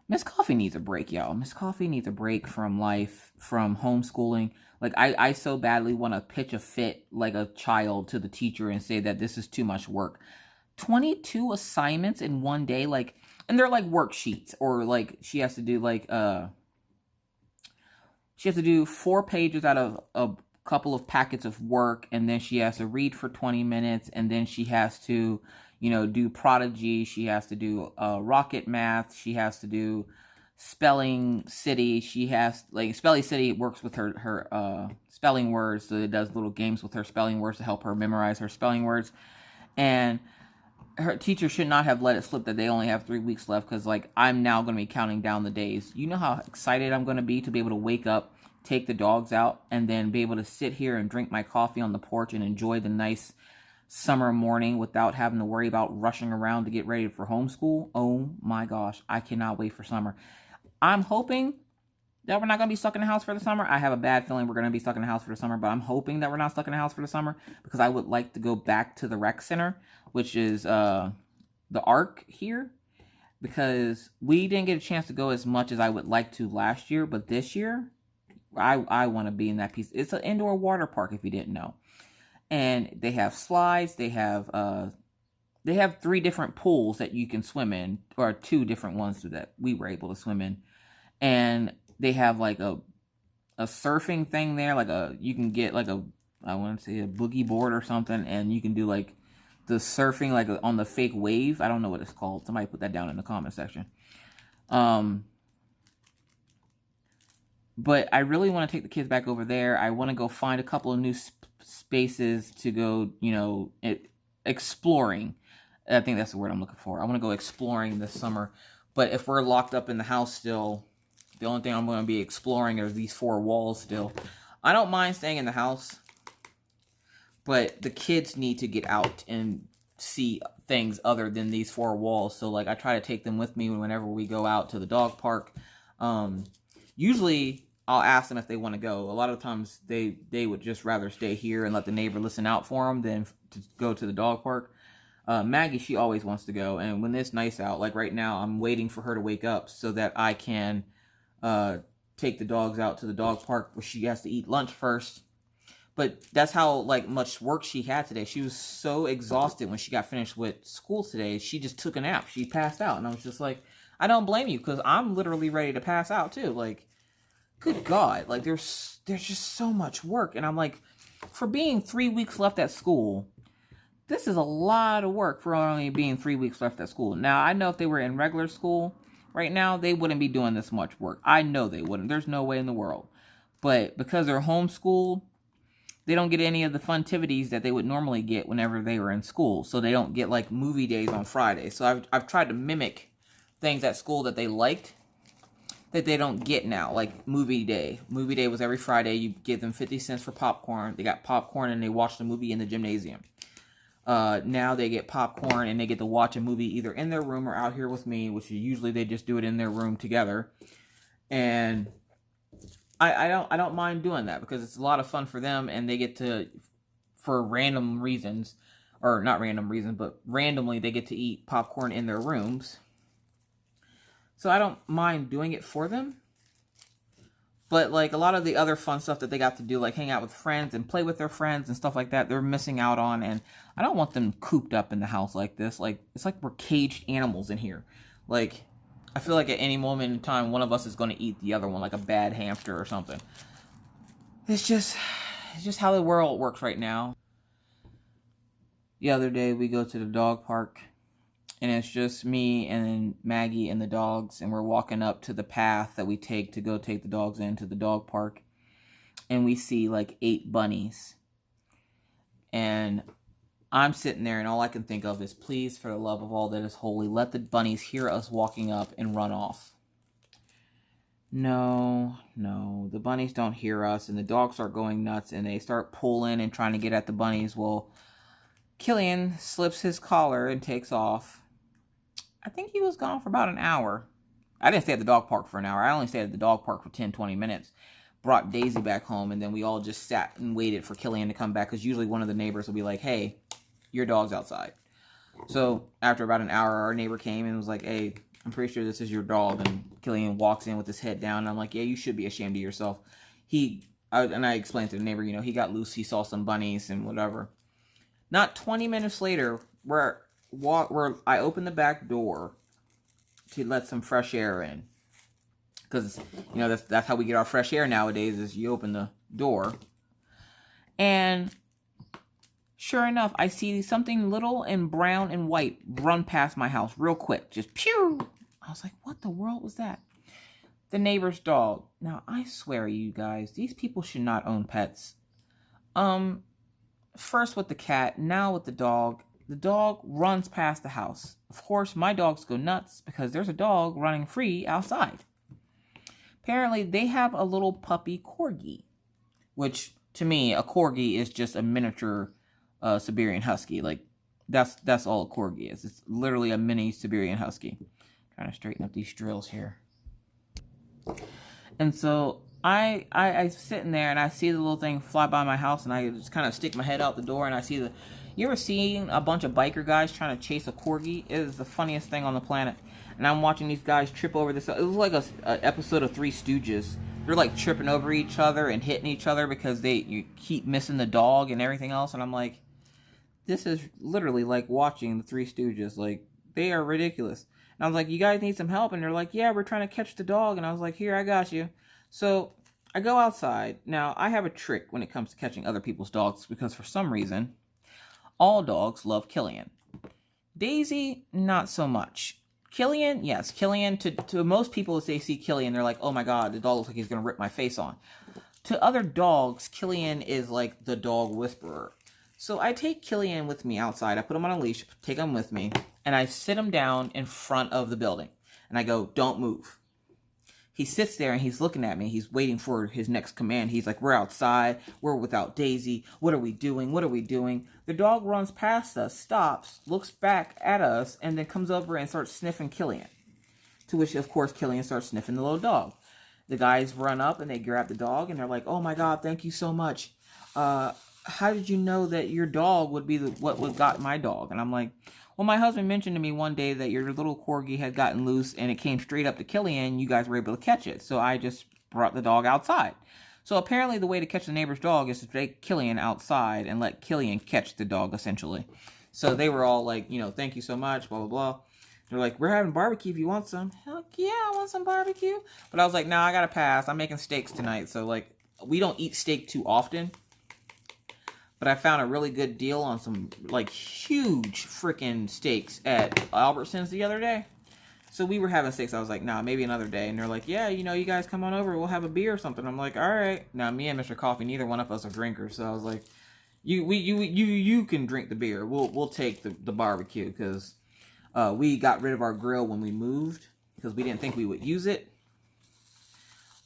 Miss Coffee needs a break, y'all. Miss Coffee needs a break from life, from homeschooling. Like, I so badly want to pitch a fit like a child to the teacher and say that this is too much work. 22 assignments in one day, like, and they're like worksheets, or like she has to do like she has to do 4 pages out of a couple of packets of work, and then she has to read for 20 minutes, and then she has to, you know, do Prodigy, she has to do rocket math, she has to do Spelling City. She has, like, Spelling City works with her spelling words, so it does little games with her spelling words to help her memorize her spelling words. And her teacher should not have let it slip that they only have 3 weeks left, because, like, I'm now going to be counting down the days. You know how excited I'm going to be to able to wake up, take the dogs out, and then be able to sit here and drink my coffee on the porch and enjoy the nice summer morning without having to worry about rushing around to get ready for homeschool. Oh my gosh, I cannot wait for summer. I'm hoping that we're not going to be stuck in the house for the summer. I have a bad feeling we're going to be stuck in the house for the summer, but I'm hoping that we're not stuck in the house for the summer, because I would like to go back to the rec center, which is the Arc here, because we didn't get a chance to go as much as I would like to last year, but this year I want to be in that piece. It's an indoor water park, if you didn't know. And they have slides, they have 3 different pools that you can swim in, or 2 different ones that we were able to swim in. And they have like a surfing thing there, like you can get like I want to say a boogie board or something, and you can do like the surfing like on the fake wave. I don't know what it's called. Somebody put that down in the comment section. But I really want to take the kids back over there. I want to go find a couple of new spaces to go, exploring. I think that's the word I'm looking for. I want to go exploring this summer. But if we're locked up in the house still, the only thing I'm going to be exploring are these 4 walls still. I don't mind staying in the house, but the kids need to get out and see things other than these 4 walls. So, like, I try to take them with me whenever we go out to the dog park. Usually, I'll ask them if they want to go. A lot of times, they would just rather stay here and let the neighbor listen out for them than to go to the dog park. Maggie, she always wants to go. And when it's nice out, like right now, I'm waiting for her to wake up so that I can take the dogs out to the dog park, where she has to eat lunch first. But that's how, like, much work she had today. She was so exhausted when she got finished with school today. She just took a nap. She passed out. And I was just like, I don't blame you, because I'm literally ready to pass out too. Like, good God. Like, there's just so much work. And I'm like, for being 3 weeks left at school, this is a lot of work for only being 3 weeks left at school. Now, I know if they were in regular school right now, they wouldn't be doing this much work. I know they wouldn't. There's no way in the world. But because they're homeschooled, they don't get any of the funtivities that they would normally get whenever they were in school. So they don't get, like, movie days on Friday. So I've tried to mimic things at school that they liked that they don't get now, like movie day. Movie day was every Friday. You give them 50 cents for popcorn. They got popcorn and they watch the movie in the gymnasium. Now they get popcorn and they get to watch a movie either in their room or out here with me, which usually they just do it in their room together. And I don't mind doing that, because it's a lot of fun for them, and they get to, for random reasons, or not random reasons, but randomly they get to eat popcorn in their rooms. So I don't mind doing it for them. But, like, a lot of the other fun stuff that they got to do, like hang out with friends and play with their friends and stuff like that, they're missing out on. And I don't want them cooped up in the house like this. Like, it's like we're caged animals in here. Like, I feel like at any moment in time, one of us is going to eat the other one, like a bad hamster or something. It's just how the world works right now. The other day, we go to the dog park, and it's just me and Maggie and the dogs, and we're walking up to the path that we take to go take the dogs into the dog park, and we see like 8 bunnies. And I'm sitting there, and all I can think of is, please, for the love of all that is holy, let the bunnies hear us walking up and run off. No, the bunnies don't hear us, and the dogs start going nuts, and they start pulling and trying to get at the bunnies. Well, Killian slips his collar and takes off. I think he was gone for about an hour. I didn't stay at the dog park for an hour. I only stayed at the dog park for 10-20 minutes. Brought Daisy back home, and then we all just sat and waited for Killian to come back, because usually one of the neighbors will be like, hey, your dog's outside. So after about an hour, our neighbor came and was like, hey, I'm pretty sure this is your dog. And Killian walks in with his head down, and I'm like, yeah, you should be ashamed of yourself. I explained to the neighbor, he got loose, he saw some bunnies and whatever. Not 20 minutes later, where I opened the back door to let some fresh air in. Because, that's how we get our fresh air nowadays, is you open the door. And sure enough, I see something little and brown and white run past my house real quick. Just pew! I was like, what the world was that? the neighbor's dog. Now, I swear you guys, these people should not own pets. First with the cat, now with the dog. The dog runs past the house. Of course, my dogs go nuts because there's a dog running free outside. Apparently, they have a little puppy corgi, which to me, a corgi is just a miniature Siberian husky. Like, that's all a corgi is. It's literally a mini Siberian husky. Trying to straighten up these drills here. And so I'm sitting there and I see the little thing fly by my house, and I just kind of stick my head out the door and I see you ever seen a bunch of biker guys trying to chase a corgi? It is the funniest thing on the planet. And I'm watching these guys trip over this. It was like a episode of Three Stooges. They're like tripping over each other and hitting each other because you keep missing the dog and everything else. And I'm like, this is literally like watching the Three Stooges. Like, they are ridiculous. And I was like, you guys need some help? And they're like, yeah, we're trying to catch the dog. And I was like, here, I got you. So I go outside. Now, I have a trick when it comes to catching other people's dogs because for some reason, all dogs love Killian. Daisy, not so much. Killian, yes. Killian, to most people, as they see Killian, they're like, oh my god, the dog looks like he's going to rip my face on. To other dogs, Killian is like the dog whisperer. So I take Killian with me outside. I put him on a leash, take him with me, and I sit him down in front of the building. And I go, don't move. He sits there and he's looking at me. He's waiting for his next command. He's like, we're outside. We're without Daisy. What are we doing? What are we doing? The dog runs past us, stops, looks back at us, and then comes over and starts sniffing Killian. To which, of course, Killian starts sniffing the little dog. The guys run up and they grab the dog and they're like, oh my god, thank you so much. How did you know that your dog would be what got my dog? And I'm like, well, my husband mentioned to me one day that your little corgi had gotten loose and it came straight up to Killian. You guys were able to catch it. So I just brought the dog outside. So apparently the way to catch the neighbor's dog is to take Killian outside and let Killian catch the dog, essentially. So they were all like, thank you so much, blah, blah, blah. They're like, we're having barbecue if you want some. Heck yeah, I want some barbecue. But I was like, nah, I gotta pass. I'm making steaks tonight. So, like, we don't eat steak too often. But I found a really good deal on some, like, huge freaking steaks at Albertsons the other day. So we were having steaks. I was like, nah, maybe another day. And they're like, yeah, you guys come on over. We'll have a beer or something. I'm like, all right. Now, me and Mr. Coffee, neither one of us are drinkers. So I was like, you can drink the beer. We'll take the barbecue because we got rid of our grill when we moved because we didn't think we would use it.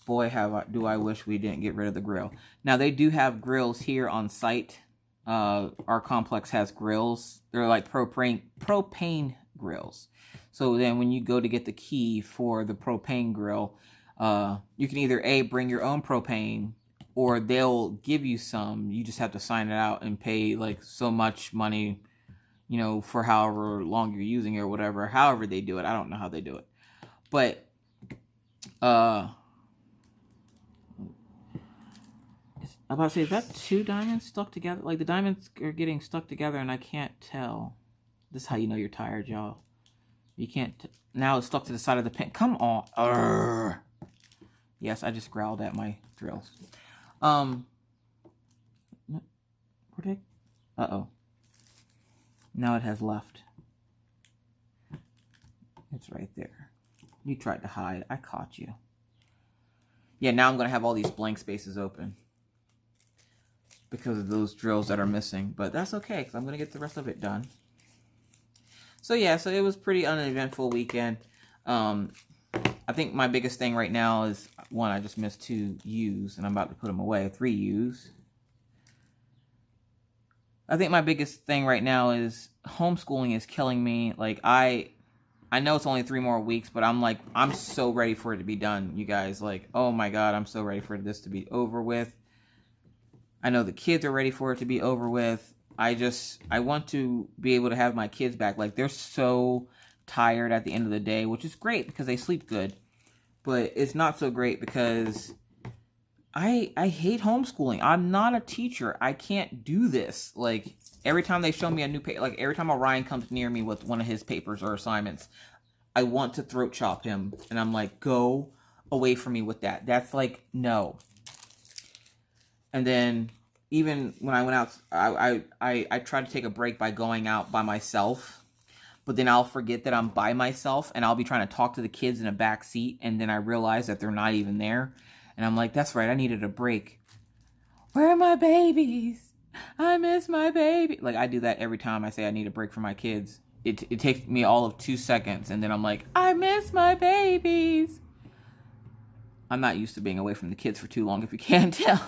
Boy, do I wish we didn't get rid of the grill. Now, they do have grills here on site. Our complex has grills. They're like propane grills. So then when you go to get the key for the propane grill, you can either A, bring your own propane, or they'll give you some. You just have to sign it out and pay like so much money, for however long you're using it or whatever. However they do it. I don't know how they do it. But, I'm about to say, is that two diamonds stuck together? Like, the diamonds are getting stuck together and I can't tell. This is how you know you're tired, y'all. You can't... Now it's stuck to the side of the pen. Come on. Urgh. Yes, I just growled at my drills. Where did... Uh-oh. Now it has left. It's right there. You tried to hide. I caught you. Yeah, now I'm going to have all these blank spaces open. Because of those drills that are missing. But that's okay, because I'm going to get the rest of it done. So yeah, so it was pretty uneventful weekend. I think my biggest thing right now is, one, I just missed 2 U's, and I'm about to put them away. 3 U's. I think my biggest thing right now is homeschooling is killing me. Like, I know it's only 3 more weeks, but I'm so ready for it to be done, you guys. Like, oh my god, I'm so ready for this to be over with. I know the kids are ready for it to be over with. I want to be able to have my kids back. Like, they're so tired at the end of the day, which is great because they sleep good. But it's not so great because I hate homeschooling. I'm not a teacher. I can't do this. Like, every time they show me a new paper, like every time Orion comes near me with one of his papers or assignments, I want to throat chop him. And I'm like, go away from me with that. That's like, no. And then even when I went out, I tried to take a break by going out by myself. but then I'll forget that I'm by myself, and I'll be trying to talk to the kids in a back seat, and then I realize that they're not even there. And I'm like, that's right, I needed a break. Where are my babies? I miss my baby. Like, I do that every time I say I need a break from my kids. It takes me all of 2 seconds, and then I'm like, I miss my babies. I'm not used to being away from the kids for too long, if you can't tell.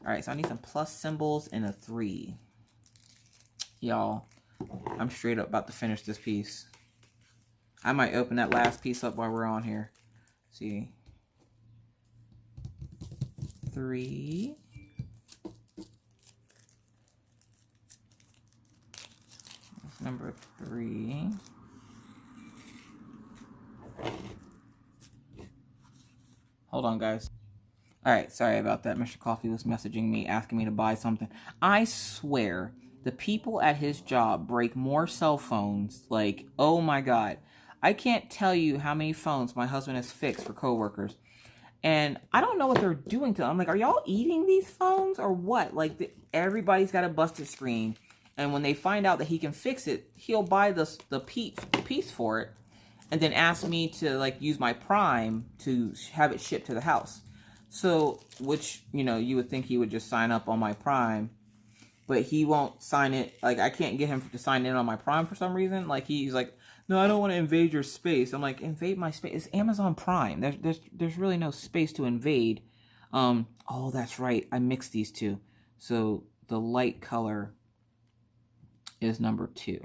All right, so I need some plus symbols and a 3. Y'all, I'm straight up about to finish this piece. I might open that last piece up while we're on here. See. 3. That's number 3. Hold on, guys. All right, sorry about that. Mr. Coffee was messaging me, asking me to buy something. I swear, the people at his job break more cell phones. Like, oh my God. I can't tell you how many phones my husband has fixed for coworkers. And I don't know what they're doing to them. I'm like, are y'all eating these phones or what? Like, everybody's got a busted screen. And when they find out that he can fix it, he'll buy the piece for it. And then ask me to, like, use my Prime to have it shipped to the house. So, which, you know, you would think he would just sign up on my Prime. But he won't sign it. Like, I can't get him to sign in on my Prime for some reason. Like, he's like, no, I don't want to invade your space. I'm like, invade my space? It's Amazon Prime. There's really no space to invade. Oh, that's right. I mixed these two. So, the light color is number 2.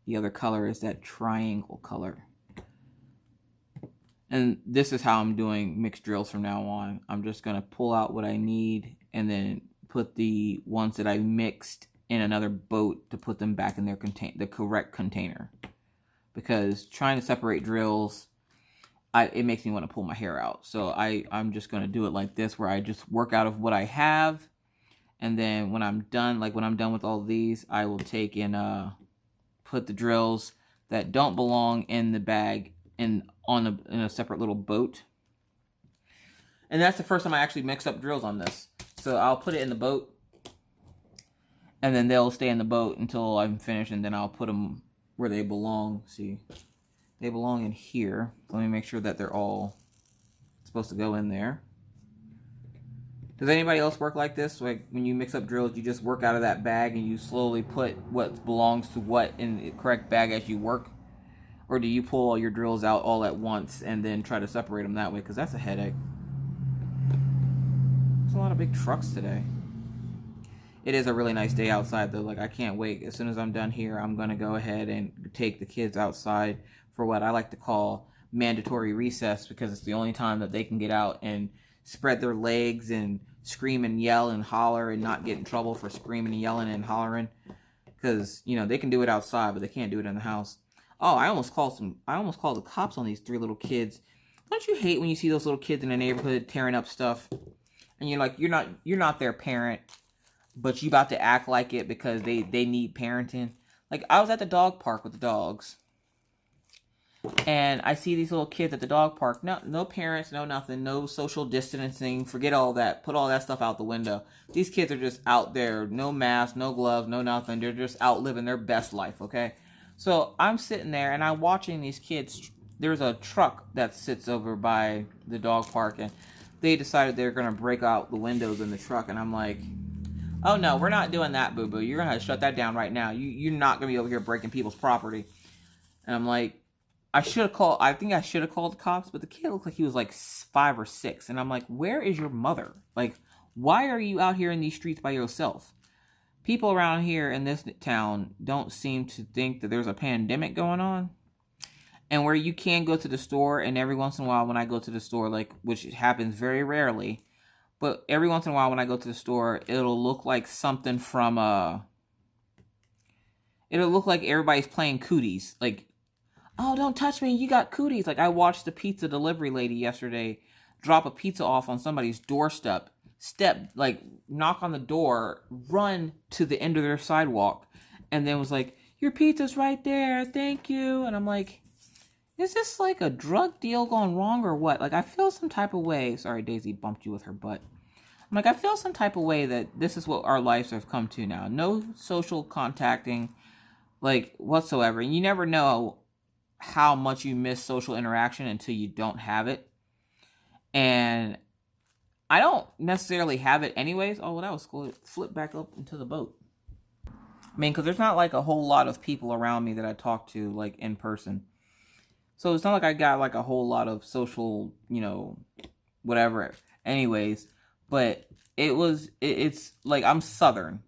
The other color is that triangle color. And this is how I'm doing mixed drills from now on. I'm just going to pull out what I need and then put the ones that I mixed in another boat to put them back in their the correct container. Because trying to separate drills, it makes me want to pull my hair out. So I'm just going to do it like this, where I just work out of what I have. And then when I'm done, like when I'm done with all of these, I will take and put the drills that don't belong in the bag in a separate little boat. And that's the first time I actually mix up drills on this. So I'll put it in the boat, and then they'll stay in the boat until I'm finished, and then I'll put them where they belong. See, they belong in here. Let me make sure that they're all supposed to go in there. Does anybody else work like this? Like when you mix up drills, you just work out of that bag and you slowly put what belongs to what in the correct bag as you work? Or do you pull all your drills out all at once and then try to separate them that way? Because that's a headache. There's a lot of big trucks today. It is a really nice day outside though. Like, I can't wait. As soon as I'm done here, I'm going to go ahead and take the kids outside for what I like to call mandatory recess, because it's the only time that they can get out and spread their legs and scream and yell and holler and not get in trouble for screaming and yelling and hollering. Because, you know, they can do it outside, but they can't do it in the house. Oh, I almost called the cops on these 3 little kids. Don't you hate when you see those little kids in the neighborhood tearing up stuff? And you're like, you're not their parent, but you about to act like it because they need parenting. Like, I was at the dog park with the dogs, and I see these little kids at the dog park. No parents, no nothing, no social distancing. Forget all that. Put all that stuff out the window. These kids are just out there, no mask, no gloves, no nothing. They're just out living their best life, okay? So I'm sitting there and I'm watching these kids. There's a truck that sits over by the dog park, and they decided they're going to break out the windows in the truck. And I'm like, oh no, we're not doing that, boo-boo. You're going to shut that down right now. You're not going to be over here breaking people's property. And I'm like, I think I should have called the cops, but the kid looked like he was like 5 or 6. And I'm like, where is your mother? Like, why are you out here in these streets by yourself? People around here in this town don't seem to think that there's a pandemic going on. And where you can go to the store, and every once in a while when I go to the store, like, which happens very rarely, but every once in a while when I go to the store, it'll look like something from, it'll look like everybody's playing cooties. Like, oh, don't touch me, you got cooties. Like, I watched the pizza delivery lady yesterday drop a pizza off on somebody's doorstep. Like, knock on the door, run to the end of their sidewalk, and then was like, your pizza's right there, thank you. And I'm like, is this like a drug deal gone wrong or what? Like, I feel some type of way. Sorry, Daisy bumped you with her butt. I'm like, I feel some type of way that this is what our lives have come to now. No social contacting. like, whatsoever. And you never know how much you miss social interaction until you don't have it. And I don't necessarily have it anyways. Oh, well, that was cool. It flipped back up into the boat. I mean, because there's not like a whole lot of people around me that I talk to, like, in person. So it's not like I got like a whole lot of social, you know, whatever. Anyways, but it's like, I'm Southern.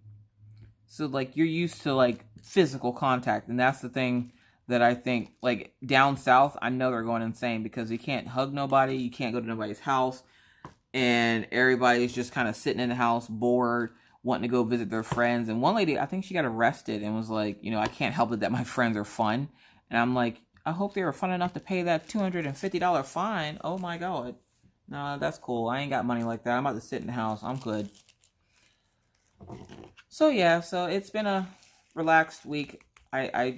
So like, you're used to like physical contact. And that's the thing that I think, like, down south, I know they're going insane because you can't hug nobody. You can't go to nobody's house. And everybody's just kind of sitting in the house, bored, wanting to go visit their friends. And one lady, I think she got arrested and was like, you know, I can't help it that my friends are fun. And I'm like, I hope they were fun enough to pay that $250 fine. Oh my God. No, that's cool. I ain't got money like that. I'm about to sit in the house. I'm good. So yeah, so it's been a relaxed week. I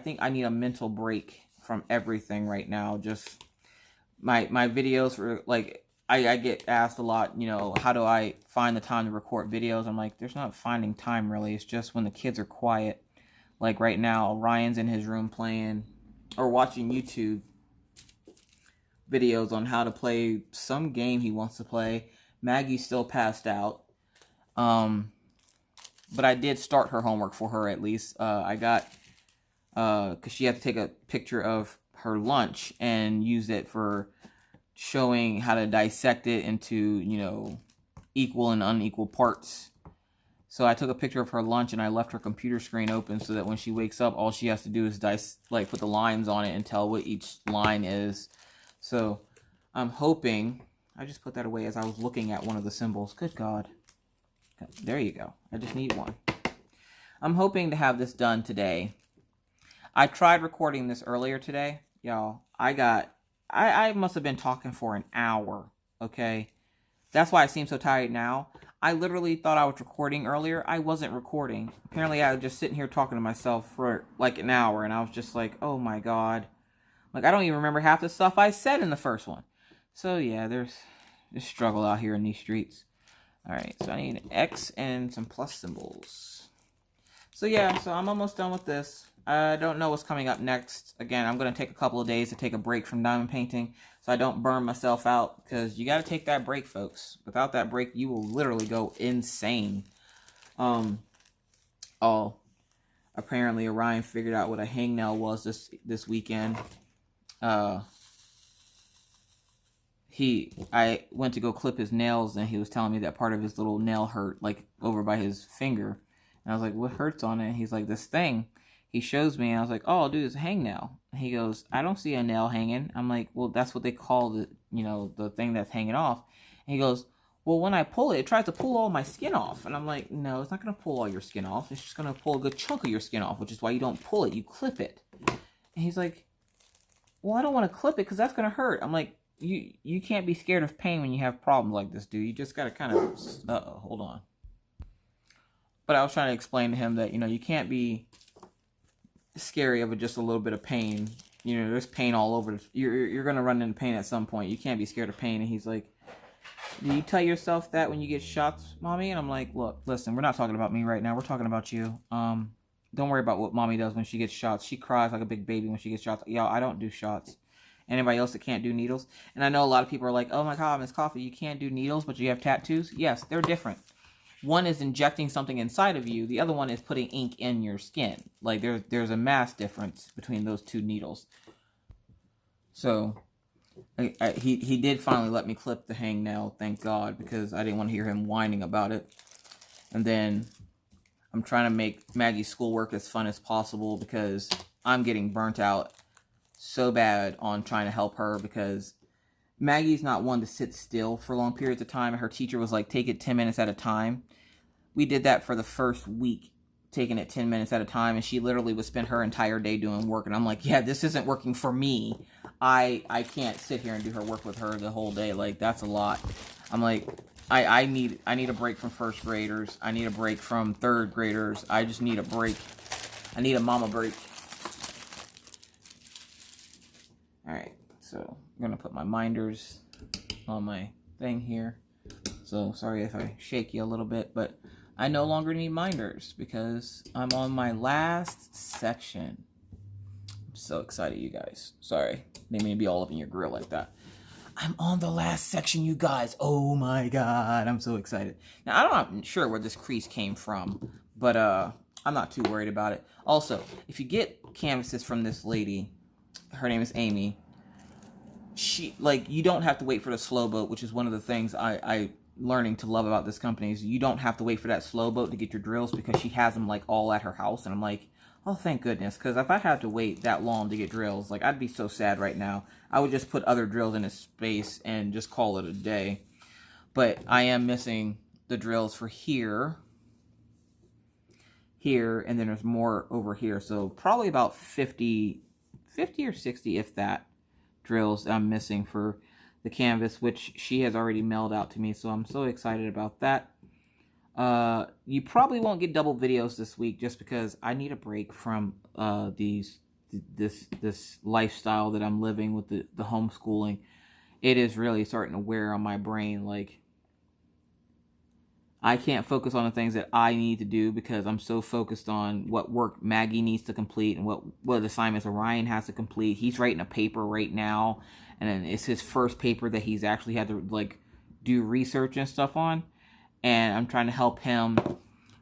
think I need a mental break from everything right now. Just my videos were like, I get asked a lot, you know, how do I find the time to record videos? I'm like, there's not finding time really. It's just when the kids are quiet. Like right now, Ryan's in his room playing or watching YouTube videos on how to play some game he wants to play. Maggie's still passed out. But I did start her homework for her at least. I got, because she had to take a picture of her lunch and use it for showing how to dissect it into, you know, equal and unequal parts. So I took a picture of her lunch and I left her computer screen open so that when she wakes up, all she has to do is put the lines on it and tell what each line is. So I'm hoping, I just put that away as I was looking at one of the symbols. Good God. There you go. I just need one. I'm hoping to have this done today. I tried recording this earlier today. Y'all, I must have been talking for an hour, okay? That's why I seem so tired now. I literally thought I was recording earlier. I wasn't recording. Apparently, I was just sitting here talking to myself for like an hour, and I was just like, oh my God. Like, I don't even remember half the stuff I said in the first one. So, yeah, there's this struggle out here in these streets. All right, so I need an X and some plus symbols. So, yeah, so I'm almost done with this. I don't know what's coming up next. Again, I'm going to take a couple of days to take a break from diamond painting so I don't burn myself out, because you got to take that break, folks. Without that break, you will literally go insane. Oh, apparently Orion figured out what a hangnail was this weekend. I went to go clip his nails and he was telling me that part of his little nail hurt, like over by his finger. And I was like, what hurts on it? He's like, this thing. He shows me, and I was like, oh, dude, it's a hangnail. And he goes, I don't see a nail hanging. I'm like, well, that's what they call the, you know, the thing that's hanging off. And he goes, well, when I pull it, it tries to pull all my skin off. And I'm like, no, it's not going to pull all your skin off. It's just going to pull a good chunk of your skin off, which is why you don't pull it. You clip it. And he's like, well, I don't want to clip it because that's going to hurt. I'm like, you can't be scared of pain when you have problems like this, dude. You just got to kind of, hold on. But I was trying to explain to him that, you know, you can't be scary of just a little bit of pain. You know, there's pain all over. You're going to run into pain at some point. You can't be scared of pain. And he's like, do you tell yourself that when you get shots, mommy? And I'm like, look, listen, we're not talking about me right now. We're talking about you. Don't worry about what mommy does when she gets shots. She cries like a big baby when she gets shots. Y'all, I don't do shots. Anybody else that can't do needles? And I know a lot of people are like, oh my God, Miss Coffee, you can't do needles, but you have tattoos? Yes, they're different. One is injecting something inside of you. The other one is putting ink in your skin. Like, there's a mass difference between those two needles. So, he did finally let me clip the hangnail, thank God, because I didn't want to hear him whining about it. And then I'm trying to make Maggie's schoolwork as fun as possible because I'm getting burnt out so bad on trying to help her, because Maggie's not one to sit still for long periods of time. Her teacher was like, take it 10 minutes at a time. We did that for the first week, taking it 10 minutes at a time, and she literally would spend her entire day doing work. And I'm like, yeah, this isn't working for me. I can't sit here and do her work with her the whole day. Like, that's a lot. I'm like, I need a break from first graders. I need a break from third graders. I just need a break. I need a mama break. All right, so I'm going to put my minders on my thing here. So sorry if I shake you a little bit, but I no longer need minders because I'm on my last section. I'm so excited, you guys. Sorry, they may be all up in your grill like that. I'm on the last section, you guys. Oh my God, I'm so excited. Now, I'm not sure where this crease came from, but I'm not too worried about it. Also, if you get canvases from this lady, her name is Amy, you don't have to wait for the slow boat, which is one of the things I learning to love about this company is you don't have to wait for that slow boat to get your drills because she has them like all at her house. And I'm like, oh, thank goodness. Because if I had to wait that long to get drills, like I'd be so sad right now. I would just put other drills in its space and just call it a day. But I am missing the drills for here, and then there's more over here. So probably about 50 or 60, if that, drills I'm missing for the canvas, which she has already mailed out to me, so I'm so excited about that. You probably won't get double videos this week just because I need a break from this lifestyle that I'm living with the homeschooling. It is really starting to wear on my brain. Like, I can't focus on the things that I need to do because I'm so focused on what work Maggie needs to complete and what assignments Orion has to complete. He's writing a paper right now, and then it's his first paper that he's actually had to like do research and stuff on. And I'm trying to help him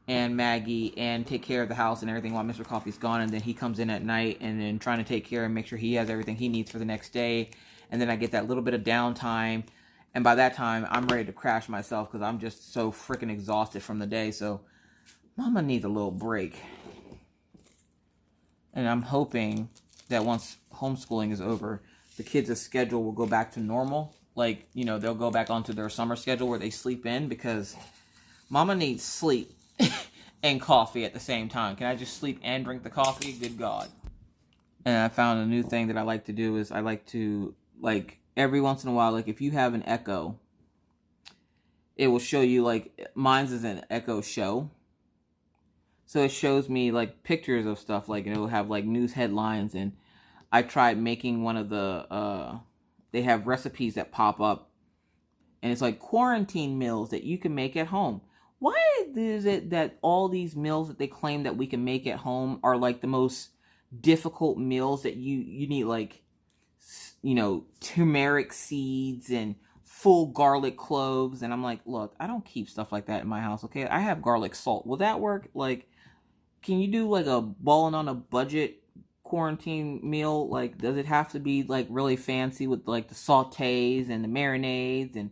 and Maggie and take care of the house and everything while Mr. Coffee's gone. And then he comes in at night and then trying to take care and make sure he has everything he needs for the next day. And then I get that little bit of downtime. And by that time, I'm ready to crash myself because I'm just so freaking exhausted from the day. So, Mama needs a little break. And I'm hoping that once homeschooling is over, the kids' schedule will go back to normal. Like, you know, they'll go back onto their summer schedule where they sleep in because Mama needs sleep and coffee at the same time. Can I just sleep and drink the coffee? Good God. And I found a new thing that I like to do is I like to, like, every once in a while, like if you have an Echo, it will show you, like, mine's is an Echo show. So it shows me like pictures of stuff, like, and it will have like news headlines. And I tried making one of the, they have recipes that pop up and it's like quarantine meals that you can make at home. Why is it that all these meals that they claim that we can make at home are like the most difficult meals that you need, like, you know, turmeric seeds and full garlic cloves? And I'm like, look, I don't keep stuff like that in my house, okay? I have garlic salt. Will that work? Like, can you do like a balling on a budget quarantine meal? Like, does it have to be like really fancy with like the sautés and the marinades? And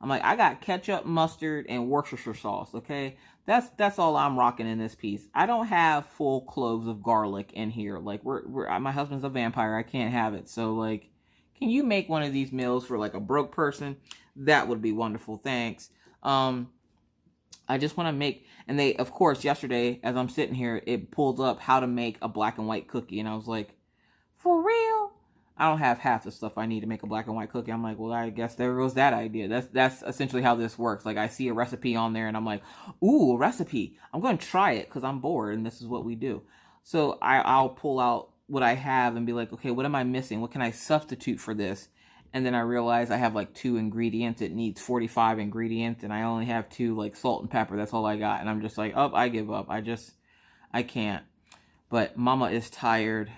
I'm like, I got ketchup, mustard, and Worcestershire sauce, okay? That's all I'm rocking in this piece. I don't have full cloves of garlic in here. Like, my husband's a vampire. I can't have it. So, like, can you make one of these meals for like a broke person? That would be wonderful. Thanks. I just want to make, and they, of course, yesterday, as I'm sitting here, it pulled up how to make a black and white cookie. And I was like, for real? I don't have half the stuff I need to make a black and white cookie. I'm like, well, I guess there goes that idea. That's essentially how this works. Like, I see a recipe on there and I'm like, ooh, a recipe. I'm going to try it because I'm bored and this is what we do. So I'll pull out what I have and be like, okay, what am I missing? What can I substitute for this? And then I realize I have like 2 ingredients. It needs 45 ingredients and I only have 2, like salt and pepper. That's all I got. And I'm just like, oh, I give up. I can't. But Mama is tired.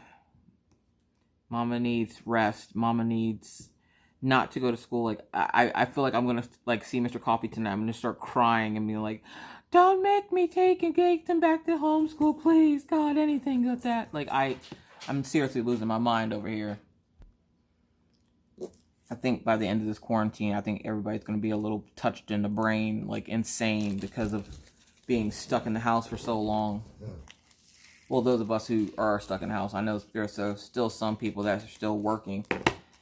Mama needs rest. Mama needs not to go to school. Like, I feel like I'm going to like see Mr. Coffee tonight. I'm going to start crying and be like, don't make me take them back to homeschool, please. God, anything but that. Like, I'm seriously losing my mind over here. I think by the end of this quarantine, I think everybody's going to be a little touched in the brain, like insane because of being stuck in the house for so long. Well, those of us who are stuck in the house, I know there's still some people that are still working.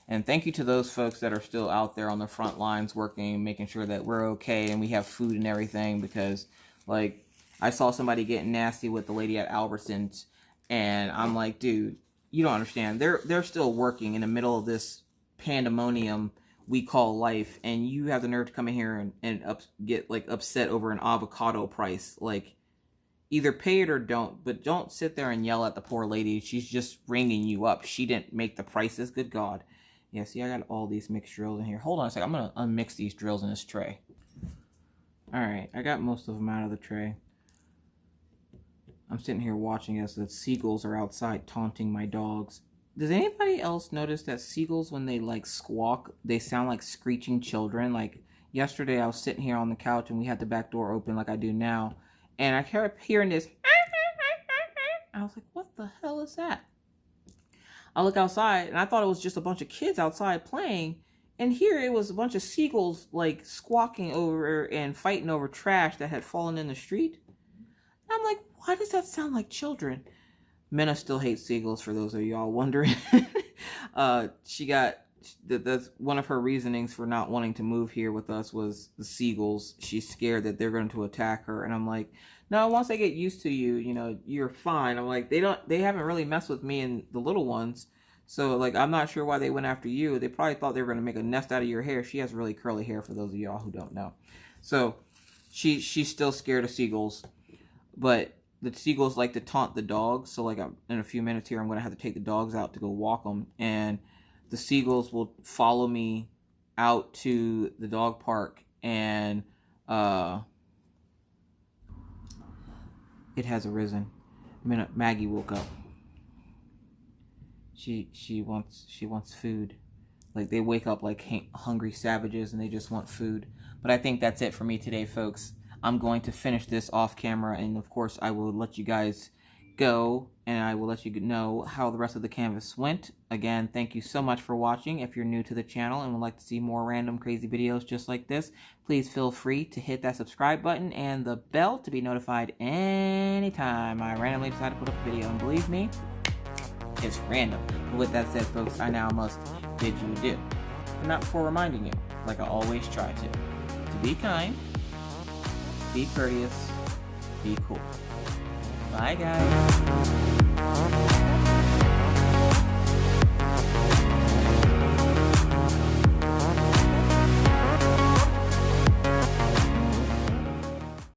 And thank you to those folks that are still out there on the front lines working, making sure that we're okay and we have food and everything. Because, like, I saw somebody getting nasty with the lady at Albertsons. And I'm like, dude, you don't understand. They're still working in the middle of this pandemonium we call life. And you have the nerve to come in here and get, like, upset over an avocado price. Like, either pay it or don't, but don't sit there and yell at the poor lady. She's just ringing you up. She didn't make the prices. Good God. Yeah, see, I got all these mixed drills in here. Hold on a second. I'm going to unmix these drills in this tray. All right, I got most of them out of the tray. I'm sitting here watching as the seagulls are outside taunting my dogs. Does anybody else notice that seagulls, when they like squawk, they sound like screeching children? Like yesterday I was sitting here on the couch and we had the back door open like I do now, and I kept hearing this. I was like, what the hell is that? I look outside and I thought it was just a bunch of kids outside playing, and here it was a bunch of seagulls like squawking over and fighting over trash that had fallen in the street. And I'm like, why does that sound like children? Minna still hates seagulls, for those of y'all wondering. That's one of her reasonings for not wanting to move here with us was the seagulls. She's scared that they're going to attack her. And I'm like, no, once they get used to you, you know, you're fine. I'm like, they haven't really messed with me and the little ones. So like, I'm not sure why they went after you. They probably thought they were going to make a nest out of your hair. She has really curly hair, for those of y'all who don't know. So she's still scared of seagulls, but the seagulls like to taunt the dogs. So like in a few minutes here, I'm going to have to take the dogs out to go walk them. And the seagulls will follow me out to the dog park. And it has arisen. Maggie woke up. She wants food. Like they wake up like hungry savages and they just want food. But I think that's it for me today, folks. I'm going to finish this off camera, and of course I will let you guys go, and I will let you know how the rest of the canvas went. Again, thank you so much for watching. If you're new to the channel and would like to see more random crazy videos just like this, please feel free to hit that subscribe button and the bell to be notified anytime I randomly decide to put up a video. And believe me, it's random. But with that said, folks, I now must bid you adieu. But not before reminding you, like I always try to be kind, be courteous, be cool. Bye, guys.